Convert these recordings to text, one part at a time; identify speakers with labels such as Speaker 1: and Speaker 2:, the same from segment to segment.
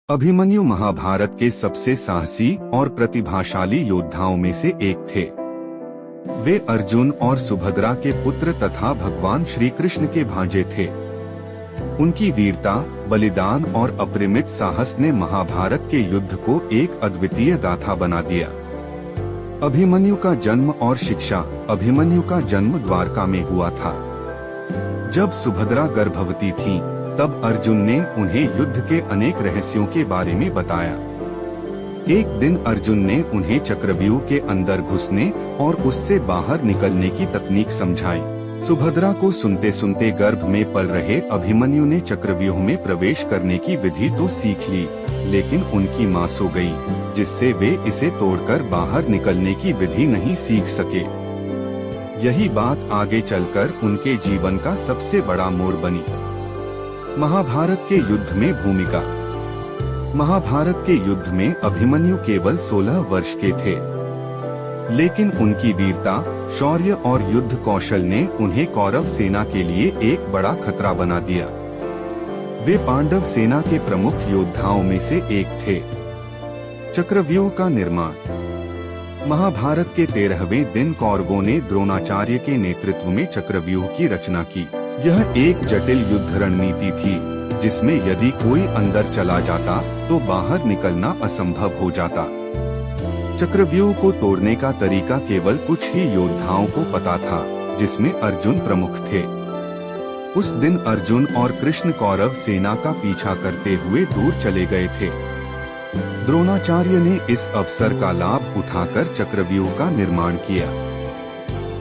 Speaker 1: अभिमन्यु महाभारत के सबसे साहसी और प्रतिभाशाली योद्धाओं में से एक थे। वे अर्जुन और सुभद्रा के पुत्र तथा भगवान श्री कृष्ण के भांजे थे। उनकी वीरता, बलिदान और अपरिमित साहस ने महाभारत के युद्ध को एक अद्वितीय गाथा बना दिया। अभिमन्यु का जन्म और शिक्षा। अभिमन्यु का जन्म द्वारका में हुआ था। जब सुभद्रा गर्भवती थी, तब अर्जुन ने उन्हें युद्ध के अनेक रहस्यों के बारे में बताया। एक दिन अर्जुन ने उन्हें चक्रव्यूह के अंदर घुसने और उससे बाहर निकलने की तकनीक समझाई। सुभद्रा को सुनते सुनते गर्भ में पल रहे अभिमन्यु ने चक्रव्यूह में प्रवेश करने की विधि तो सीख ली, लेकिन उनकी मां सो गई, जिससे वे इसे तोड़कर बाहर निकलने की विधि नहीं सीख सके। यही बात आगे चलकर उनके जीवन का सबसे बड़ा मोड़ बनी। महाभारत के युद्ध में भूमिका। महाभारत के युद्ध में अभिमन्यु केवल 16 वर्ष के थे, लेकिन उनकी वीरता, शौर्य और युद्ध कौशल ने उन्हें कौरव सेना के लिए एक बड़ा खतरा बना दिया। वे पांडव सेना के प्रमुख योद्धाओं में से एक थे। चक्रव्यूह का निर्माण। महाभारत के 13वें दिन कौरवों ने द्रोणाचार्य के नेतृत्व में चक्रव्यूह की रचना की। यह एक जटिल युद्ध रणनीति थी, जिसमें यदि कोई अंदर चला जाता तो बाहर निकलना असंभव हो जाता। चक्रव्यूह को तोड़ने का तरीका केवल कुछ ही योद्धाओं को पता था, जिसमें अर्जुन प्रमुख थे। उस दिन अर्जुन और कृष्ण कौरव सेना का पीछा करते हुए दूर चले गए थे। द्रोणाचार्य ने इस अवसर का लाभ उठाकर चक्रव्यूह का निर्माण किया।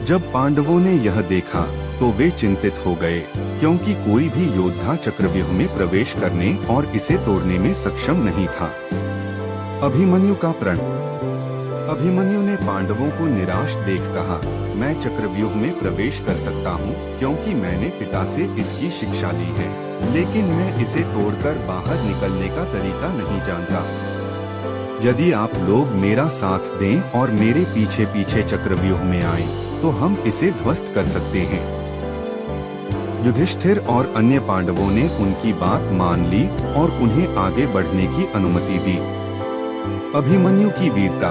Speaker 1: जब पांडवों ने यह देखा तो वे चिंतित हो गए, क्योंकि कोई भी योद्धा चक्रव्यूह में प्रवेश करने और इसे तोड़ने में सक्षम नहीं था। अभिमन्यु का प्रण। अभिमन्यु ने पांडवों को निराश देख कहा, मैं चक्रव्यूह में प्रवेश कर सकता हूँ, क्योंकि मैंने पिता से इसकी शिक्षा ली है, लेकिन मैं इसे तोड़कर बाहर निकलने का तरीका नहीं जानता। यदि आप लोग मेरा साथ दें और मेरे पीछे पीछे चक्रव्यूह में आएं, तो हम इसे ध्वस्त कर सकते हैं। युधिष्ठिर और अन्य पांडवों ने उनकी बात मान ली और उन्हें आगे बढ़ने की अनुमति दी। अभिमन्यु की वीरता।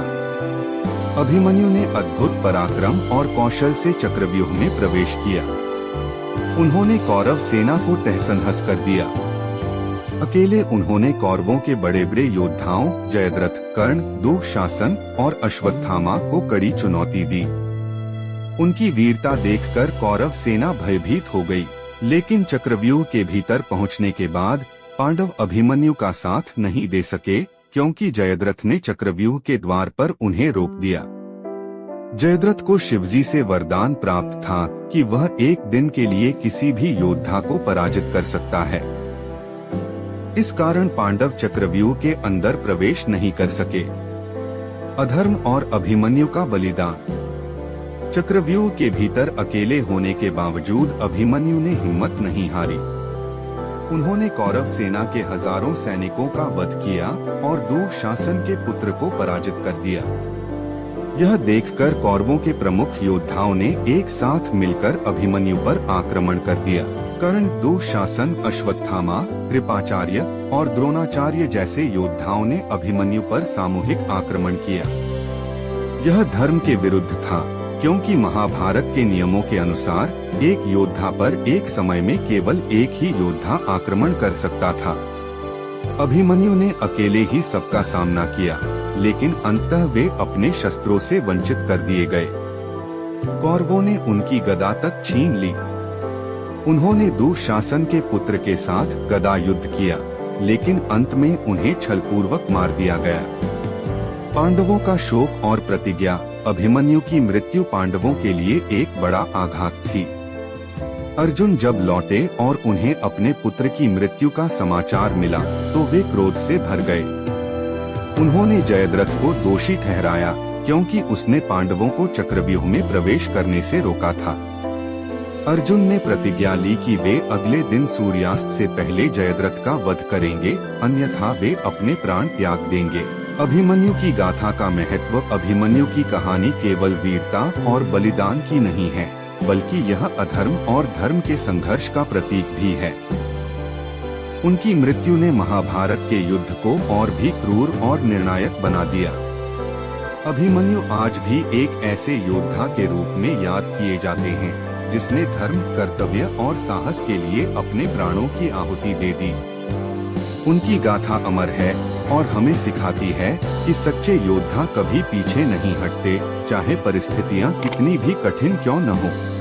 Speaker 1: अभिमन्यु ने अद्भुत पराक्रम और कौशल से चक्रव्यूह में प्रवेश किया। उन्होंने कौरव सेना को तहस-नहस कर दिया। अकेले उन्होंने कौरवों के बड़े बड़े योद्धाओं जयद्रथ, कर्ण, दुःशासन और अश्वत्थामा को कड़ी चुनौती दी। उनकी वीरता देखकर कौरव सेना भयभीत हो गई, लेकिन चक्रव्यूह के भीतर पहुंचने के बाद पांडव अभिमन्यु का साथ नहीं दे सके, क्योंकि जयद्रथ ने चक्रव्यूह के द्वार पर उन्हें रोक दिया। जयद्रथ को शिवजी से वरदान प्राप्त था कि वह एक दिन के लिए किसी भी योद्धा को पराजित कर सकता है। इस कारण पांडव चक्रव्यूह के अंदर प्रवेश नहीं कर सके। अधर्म और अभिमन्यु का बलिदान। चक्रव्यूह के भीतर अकेले होने के बावजूद अभिमन्यु ने हिम्मत नहीं हारी। उन्होंने कौरव सेना के हजारों सैनिकों का वध किया और दुःशासन के पुत्र को पराजित कर दिया। यह देखकर कौरवों के प्रमुख योद्धाओं ने एक साथ मिलकर अभिमन्यु पर आक्रमण कर दिया। कर्ण, दुःशासन, अश्वत्थामा, कृपाचार्य और द्रोणाचार्य जैसे योद्धाओं ने अभिमन्यु पर सामूहिक आक्रमण किया। यह धर्म के विरुद्ध था, क्योंकि महाभारत के नियमों के अनुसार एक योद्धा पर एक समय में केवल एक ही योद्धा आक्रमण कर सकता था। अभिमन्यु ने अकेले ही सबका सामना किया, लेकिन अंततः वे अपने शस्त्रों से वंचित कर दिए गए। कौरवों ने उनकी गदा तक छीन ली। उन्होंने दुःशासन के पुत्र के साथ गदा युद्ध किया, लेकिन अंत में उन्हें छलपूर्वक मार दिया गया। पांडवों का शोक और प्रतिज्ञा। अभिमन्यु की मृत्यु पांडवों के लिए एक बड़ा आघात थी। अर्जुन जब लौटे और उन्हें अपने पुत्र की मृत्यु का समाचार मिला, तो वे क्रोध से भर गए। उन्होंने जयद्रथ को दोषी ठहराया, क्योंकि उसने पांडवों को चक्रव्यूह में प्रवेश करने से रोका था। अर्जुन ने प्रतिज्ञा ली कि वे अगले दिन सूर्यास्त से पहले जयद्रथ का वध करेंगे, अन्यथा वे अपने प्राण त्याग देंगे। अभिमन्यु की गाथा का महत्व। अभिमन्यु की कहानी केवल वीरता और बलिदान की नहीं है, बल्कि यह अधर्म और धर्म के संघर्ष का प्रतीक भी है। उनकी मृत्यु ने महाभारत के युद्ध को और भी क्रूर और निर्णायक बना दिया। अभिमन्यु आज भी एक ऐसे योद्धा के रूप में याद किए जाते हैं जिसने धर्म, कर्तव्य और साहस के लिए अपने प्राणों की आहुति दे दी। उनकी गाथा अमर है और हमें सिखाती है कि सच्चे योद्धा कभी पीछे नहीं हटते, चाहे परिस्थितियां कितनी भी कठिन क्यों न हो।